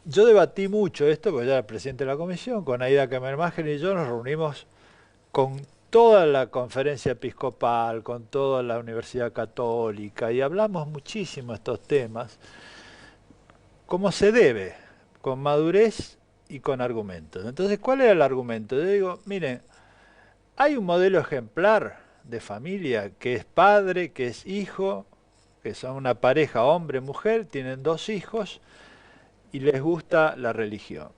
yo debatí mucho esto, porque yo era presidente de la comisión, con Aida Kemermacher y yo nos reunimos con toda la conferencia episcopal, con toda la Universidad Católica, y hablamos muchísimo estos temas, como se debe, con madurez y con argumentos. Entonces, ¿cuál era el argumento? Yo digo, miren, hay un modelo ejemplar de familia que es padre, que es hijo, que son una pareja hombre-mujer, tienen 2 hijos y les gusta la religión.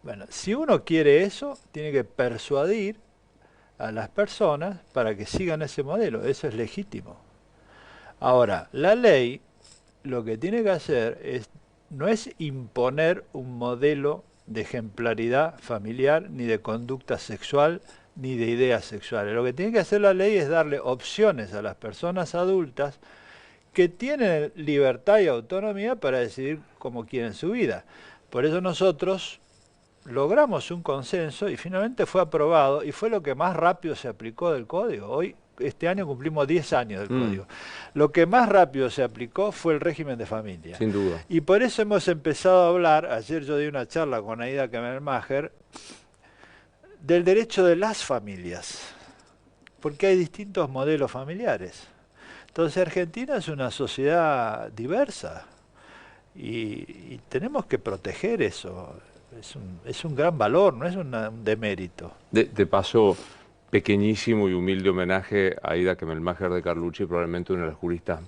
Bueno, si uno quiere eso, tiene que persuadir a las personas para que sigan ese modelo, eso es legítimo. Ahora, la ley lo que tiene que hacer no es imponer un modelo de ejemplaridad familiar, ni de conducta sexual, ni de ideas sexuales. Lo que tiene que hacer la ley es darle opciones a las personas adultas que tienen libertad y autonomía para decidir cómo quieren su vida. Por eso nosotros logramos un consenso y finalmente fue aprobado y fue lo que más rápido se aplicó del código. Este año cumplimos 10 años del código. Lo que más rápido se aplicó fue el régimen de familia. Sin duda. Y por eso hemos empezado a hablar, ayer yo di una charla con Aida Kemermacher, del derecho de las familias, porque hay distintos modelos familiares. Entonces Argentina es una sociedad diversa y tenemos que proteger eso. Es un gran valor, no es un demérito. De paso, pequeñísimo y humilde homenaje a Aida Kemermacher de Carlucci, probablemente una de las juristas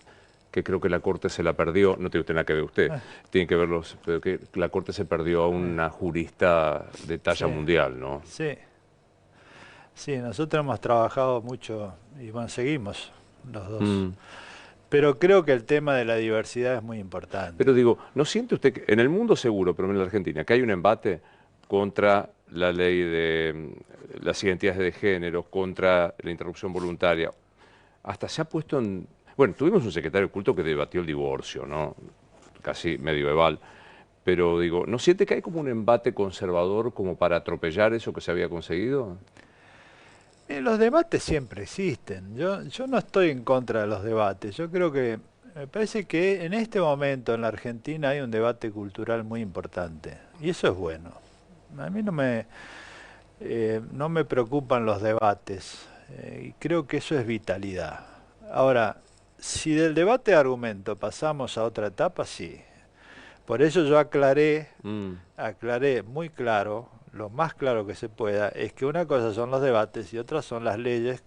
que creo que la Corte se la perdió, no tiene usted nada que ver usted, tiene que verlos, pero que la Corte se perdió a una jurista de talla mundial, ¿no? Sí. Sí, nosotros hemos trabajado mucho y bueno, seguimos los dos. Pero creo que el tema de la diversidad es muy importante. Pero digo, ¿no siente usted que en el mundo seguro, pero en la Argentina, que hay un embate contra la ley de las identidades de género, contra la interrupción voluntaria? Hasta se ha puesto en... Bueno, tuvimos un secretario de culto que debatió el divorcio, ¿no? Casi medieval. Pero digo, ¿no siente que hay como un embate conservador como para atropellar eso que se había conseguido? Los debates siempre existen. Yo no estoy en contra de los debates. Yo creo que, me parece que en este momento en la Argentina hay un debate cultural muy importante. Y eso es bueno. A mí no me preocupan los debates. Y creo que eso es vitalidad. Ahora, si del debate de argumento pasamos a otra etapa, sí. Por eso yo aclaré muy claro, lo más claro que se pueda, es que una cosa son los debates y otra son las leyes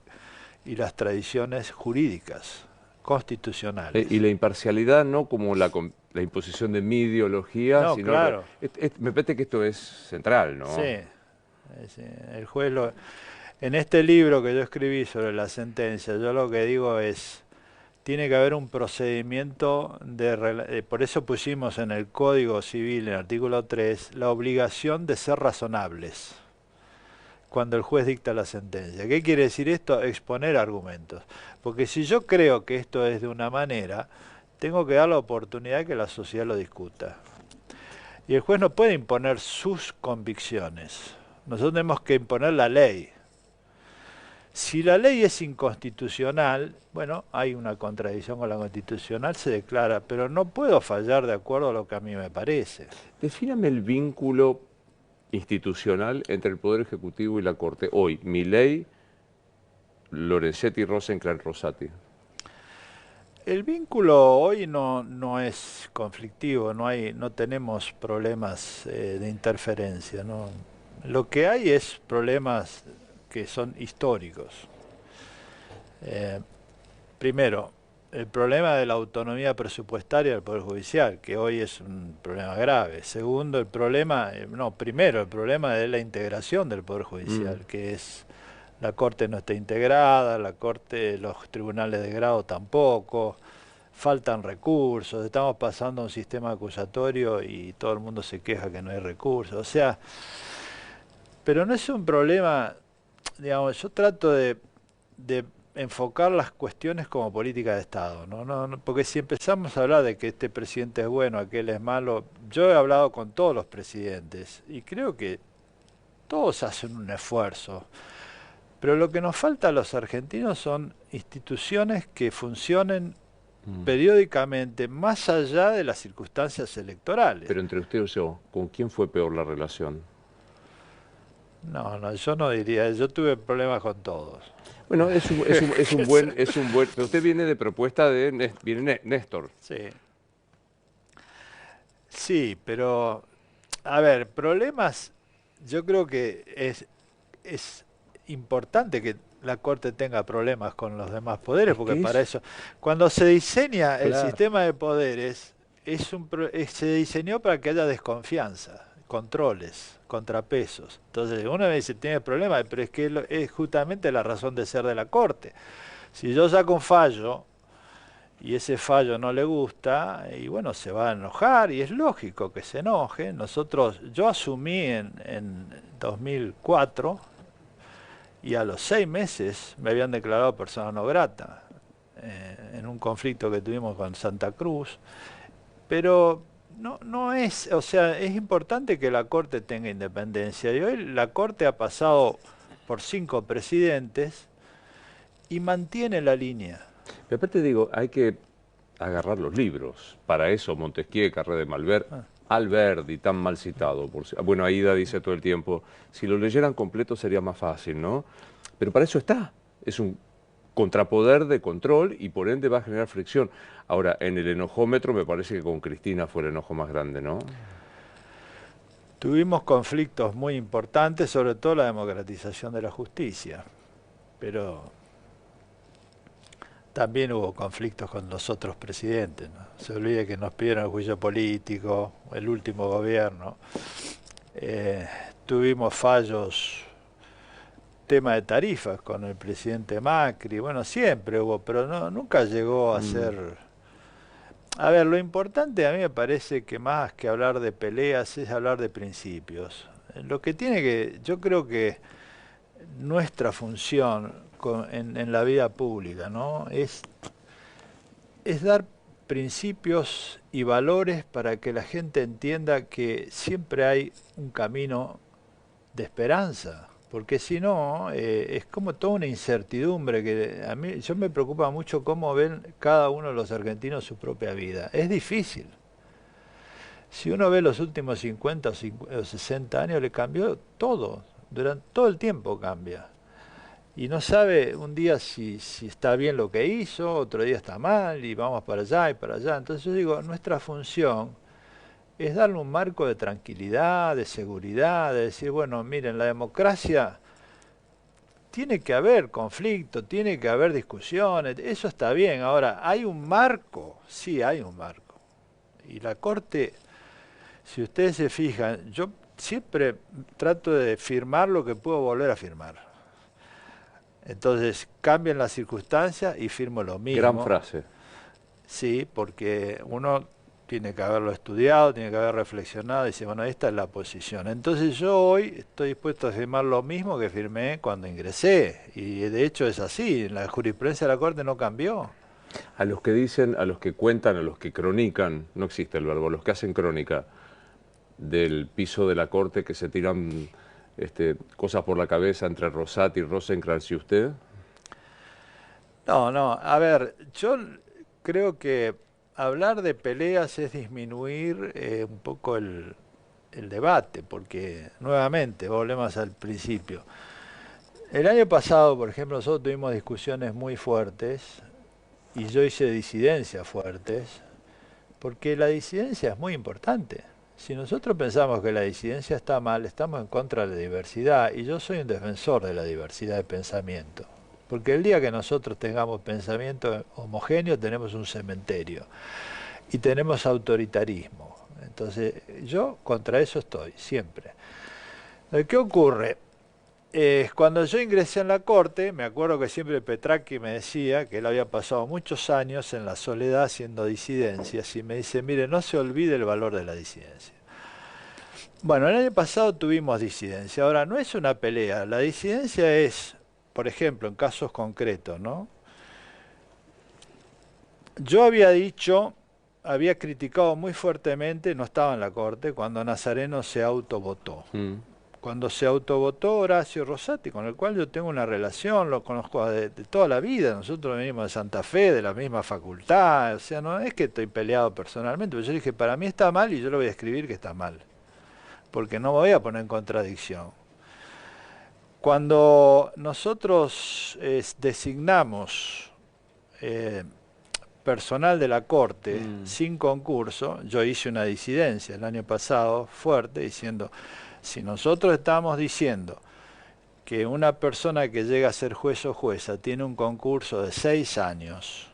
y las tradiciones jurídicas, constitucionales. Y la imparcialidad no como la imposición de mi ideología, no, sino... Claro. Me parece que esto es central, ¿no? Sí, el juez en este libro que yo escribí sobre la sentencia, yo lo que digo es, tiene que haber un procedimiento, por eso pusimos en el Código Civil, en el artículo 3, la obligación de ser razonables cuando el juez dicta la sentencia. ¿Qué quiere decir esto? Exponer argumentos. Porque si yo creo que esto es de una manera, tengo que dar la oportunidad que la sociedad lo discuta. Y el juez no puede imponer sus convicciones. Nosotros tenemos que imponer la ley. Si la ley es inconstitucional, bueno, hay una contradicción con la constitucional, se declara, pero no puedo fallar de acuerdo a lo que a mí me parece. Defíname el vínculo institucional entre el Poder Ejecutivo y la Corte. Hoy, Milei, Lorenzetti, Rosencrantz, Rosati. El vínculo hoy no es conflictivo, no tenemos problemas de interferencia, ¿no? Lo que hay es problemas que son históricos. Primero, el problema de la autonomía presupuestaria del Poder Judicial, que hoy es un problema grave. Segundo, el problema de la integración del Poder Judicial, que es la Corte no está integrada, los tribunales de grado tampoco, faltan recursos, estamos pasando a un sistema acusatorio y todo el mundo se queja que no hay recursos. O sea, pero no es un problema, digamos, yo trato de de enfocar las cuestiones como política de Estado, ¿no? Porque si empezamos a hablar de que este presidente es bueno, aquel es malo, yo he hablado con todos los presidentes y creo que todos hacen un esfuerzo, pero lo que nos falta a los argentinos son instituciones que funcionen periódicamente más allá de las circunstancias electorales. Pero entre usted y yo, ¿con quién fue peor la relación? No, yo no diría, yo tuve problemas con todos. Bueno, es un buen, pero usted viene de propuesta de, viene Néstor. Sí. Sí, pero, a ver, problemas, yo creo que es importante que la Corte tenga problemas con los demás poderes, Es porque que para es, eso, cuando se diseña el claro. sistema de poderes, se diseñó para que haya desconfianza, controles, contrapesos. Entonces, uno me dice, tiene problemas, pero es que es justamente la razón de ser de la Corte. Si yo saco un fallo y ese fallo no le gusta, y bueno, se va a enojar, y es lógico que se enoje. Yo asumí en 2004, y a los 6 meses me habían declarado persona no grata, en un conflicto que tuvimos con Santa Cruz, pero no es, o sea, es importante que la Corte tenga independencia, y hoy la Corte ha pasado por 5 presidentes y mantiene la línea. Pero aparte digo, hay que agarrar los libros. Para eso Montesquieu, Carré de Malver, Ah. Alberdi, tan mal citado. Bueno, Aída dice todo el tiempo, si lo leyeran completo sería más fácil, ¿no? Pero para eso está. Es un contrapoder de control y por ende va a generar fricción. Ahora, en el enojómetro me parece que con Cristina fue el enojo más grande, ¿no? Tuvimos conflictos muy importantes, sobre todo la democratización de la justicia, pero también hubo conflictos con los otros presidentes, ¿no? Se olvide que nos pidieron el juicio político, el último gobierno. Eh, Tuvimos fallos, tema de tarifas con el presidente Macri, bueno, siempre hubo, pero nunca llegó a Mm. ser... A ver, lo importante a mí me parece que más que hablar de peleas es hablar de principios. Lo que tiene que, yo creo que nuestra función en la vida pública, ¿no? Es dar principios y valores para que la gente entienda que siempre hay un camino de esperanza, porque si no, es como toda una incertidumbre que a mí, yo me preocupa mucho cómo ven cada uno de los argentinos su propia vida. Es difícil. Si uno ve los últimos 50 o 60 años, le cambió todo, durante todo el tiempo cambia. Y no sabe un día si está bien lo que hizo, otro día está mal, y vamos para allá y para allá. Entonces yo digo, nuestra función es darle un marco de tranquilidad, de seguridad, de decir, bueno, miren, la democracia tiene que haber conflicto, tiene que haber discusiones, eso está bien. Ahora, ¿hay un marco? Sí, hay un marco. Y la Corte, si ustedes se fijan, yo siempre trato de firmar lo que puedo volver a firmar. Entonces cambian las circunstancias y firmo lo Gran mismo. frase. Sí, porque uno tiene que haberlo estudiado, tiene que haber reflexionado y dice, bueno, esta es la posición. Entonces yo hoy estoy dispuesto a firmar lo mismo que firmé cuando ingresé. Y de hecho es así, la jurisprudencia de la Corte no cambió. A los que dicen, a los que cuentan, a los que cronican, no existe el verbo, a los que hacen crónica del piso de la Corte que se tiran cosas por la cabeza entre Rosati y Rosenkrantz y usted. No, a ver, yo creo que hablar de peleas es disminuir un poco el debate, porque nuevamente, volvemos al principio. El año pasado, por ejemplo, nosotros tuvimos discusiones muy fuertes y yo hice disidencias fuertes, porque la disidencia es muy importante. Si nosotros pensamos que la disidencia está mal, estamos en contra de la diversidad, y yo soy un defensor de la diversidad de pensamiento. Porque el día que nosotros tengamos pensamiento homogéneo, tenemos un cementerio y tenemos autoritarismo. Entonces, yo contra eso estoy, siempre. ¿Qué ocurre? Cuando yo ingresé en la Corte, me acuerdo que siempre Petracchi me decía que él había pasado muchos años en la soledad haciendo disidencias y me dice, mire, no se olvide el valor de la disidencia. Bueno, el año pasado tuvimos disidencia, ahora no es una pelea, la disidencia es por ejemplo, en casos concretos, ¿no? Yo había criticado muy fuertemente, no estaba en la corte, cuando Nazareno se autovotó. Cuando se autovotó Horacio Rosati, con el cual yo tengo una relación, lo conozco de toda la vida, nosotros venimos de Santa Fe, de la misma facultad, o sea, no es que estoy peleado personalmente, pero yo dije, para mí está mal y yo lo voy a escribir que está mal, porque no me voy a poner en contradicción. Cuando nosotros designamos personal de la Corte sin concurso, yo hice una disidencia el año pasado fuerte diciendo, si nosotros estamos diciendo que una persona que llega a ser juez o jueza tiene un concurso de 6 años,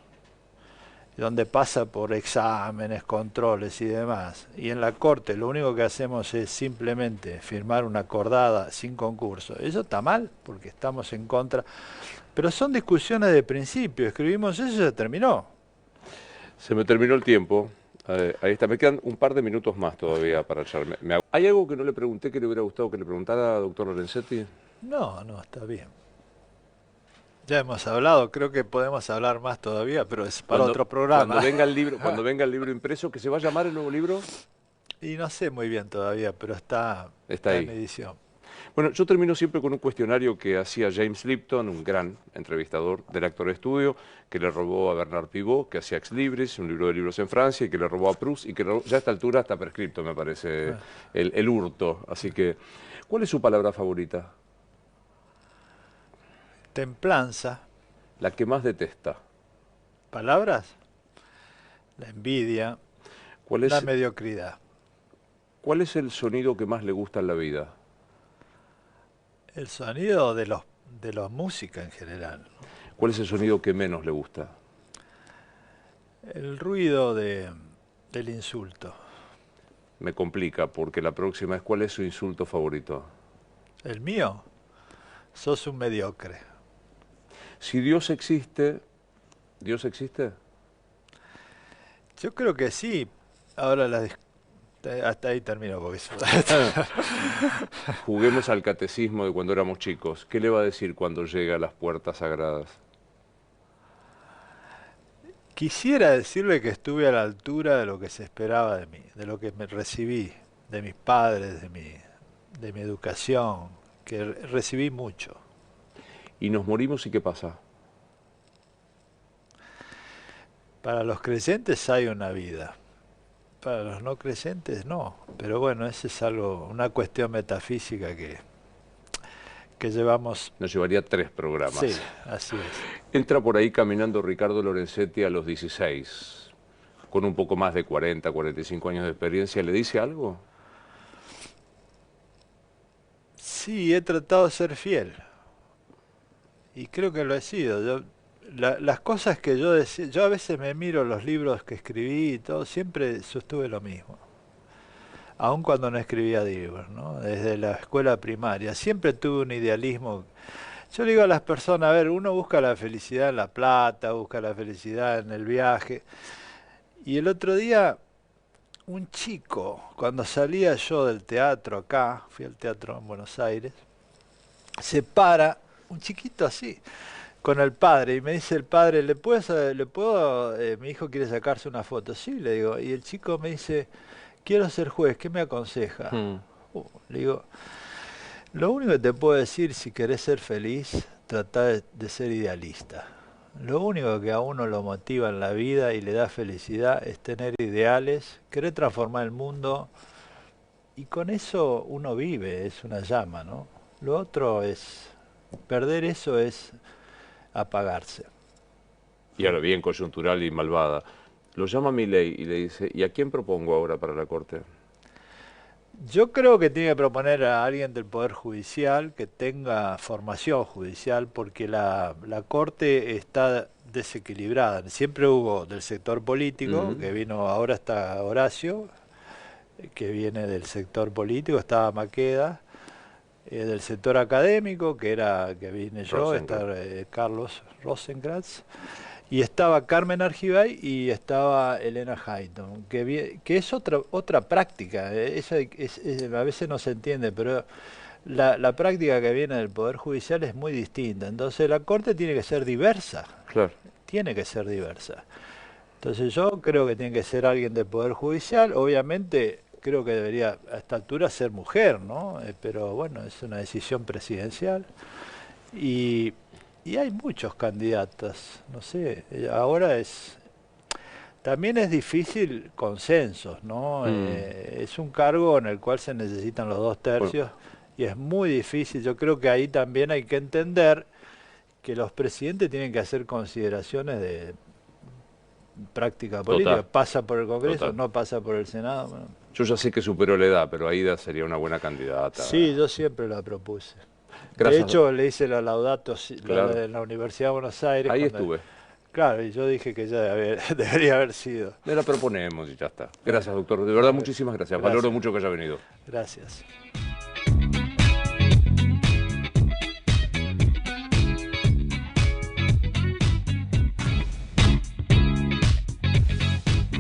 donde pasa por exámenes, controles y demás, y en la Corte lo único que hacemos es simplemente firmar una acordada sin concurso, eso está mal, porque estamos en contra. Pero son discusiones de principio, escribimos eso y se terminó. Se me terminó el tiempo. Ahí está, me quedan un par de minutos más todavía para echarme. ¿Hay algo que no le pregunté que le hubiera gustado que le preguntara, doctor Lorenzetti? No, está bien. Ya hemos hablado, creo que podemos hablar más todavía, pero es para otro programa. Cuando venga el libro impreso, ¿que se va a llamar el nuevo libro? Y no sé muy bien todavía, pero está ahí en edición. Bueno, yo termino siempre con un cuestionario que hacía James Lipton, un gran entrevistador del Actor Estudio, que le robó a Bernard Pivot, que hacía Ex Libris, un libro de libros en Francia, y que le robó a Proust, y que ya a esta altura está prescripto, me parece, el hurto. Así que, ¿cuál es su palabra favorita? Templanza. La que más detesta. ¿Palabras? La envidia, la mediocridad. ¿Cuál es el sonido que más le gusta en la vida? El sonido de la música en general. ¿Cuál es el sonido que menos le gusta? El ruido del insulto. Me complica, porque la próxima es ¿cuál es su insulto favorito? ¿El mío? Sos un mediocre. Si Dios existe, ¿Dios existe? Yo creo que sí. Ahora hasta ahí termino porque eso. Juguemos al catecismo de cuando éramos chicos. ¿Qué le va a decir cuando llega a las puertas sagradas? Quisiera decirle que estuve a la altura de lo que se esperaba de mí, de lo que me recibí, de mis padres, de mi educación, que recibí mucho. ¿Y nos morimos y qué pasa? Para los creyentes hay una vida. Para los no creyentes no, pero bueno, esa es una cuestión metafísica que llevamos. Nos llevaría 3 programas. Sí, así es. Entra por ahí caminando Ricardo Lorenzetti a los 16, con un poco más de 40, 45 años de experiencia. ¿Le dice algo? Sí, he tratado de ser fiel. Y creo que lo he sido. Las cosas que yo decía, yo a veces me miro los libros que escribí y todo, siempre sostuve lo mismo. Aun cuando no escribía libros, ¿no? Desde la escuela primaria, siempre tuve un idealismo. Yo le digo a las personas, a ver, uno busca la felicidad en la plata, busca la felicidad en el viaje. Y el otro día, un chico, cuando salía yo del teatro acá, fui al teatro en Buenos Aires, se para, un chiquito así, con el padre, y me dice el padre, ¿le puedo, mi hijo quiere sacarse una foto? Sí, le digo, y el chico me dice, quiero ser juez, ¿qué me aconseja? Le digo, lo único que te puedo decir, si querés ser feliz, trata de ser idealista. Lo único que a uno lo motiva en la vida y le da felicidad es tener ideales, querer transformar el mundo, y con eso uno vive, es una llama, ¿no? Lo otro es, perder eso es apagarse. Y ahora bien coyuntural y malvada. Lo llama Milei y le dice, ¿y a quién propongo ahora para la Corte? Yo creo que tiene que proponer a alguien del Poder Judicial que tenga formación judicial, porque la Corte está desequilibrada. Siempre hubo del sector político, que vino, ahora está Horacio, que viene del sector político, estaba Maqueda, del sector académico, que vine yo, está Carlos Rosenkrantz, y estaba Carmen Argibay y estaba Elena Hayton, que es otra práctica, a veces no se entiende, pero la práctica que viene del Poder Judicial es muy distinta. Entonces la Corte tiene que ser diversa, Claro. tiene que ser diversa. Entonces yo creo que tiene que ser alguien del Poder Judicial, obviamente creo que debería a esta altura ser mujer, ¿no? Pero bueno, es una decisión presidencial. Y, y hay muchos candidatos, no sé, ahora también es difícil consensos, ¿no? Es un cargo en el cual se necesitan los dos Bueno, tercios y es muy difícil. Yo creo que ahí también hay que entender que los presidentes tienen que hacer consideraciones de práctica política. total, Pasa por el Congreso, total. no pasa por el Senado. Bueno, Yo ya sé que superó la edad, pero Aida sería una buena sí, candidata. yo siempre la propuse. De Gracias. hecho, le hice la Laudato Claro. en la Universidad de Buenos Aires. Ahí Cuando, estuve. claro, y yo dije que ya debería haber sido. Le la proponemos y ya está. Gracias, doctor. De verdad, muchísimas gracias. Valoro Gracias. mucho que haya venido. Gracias.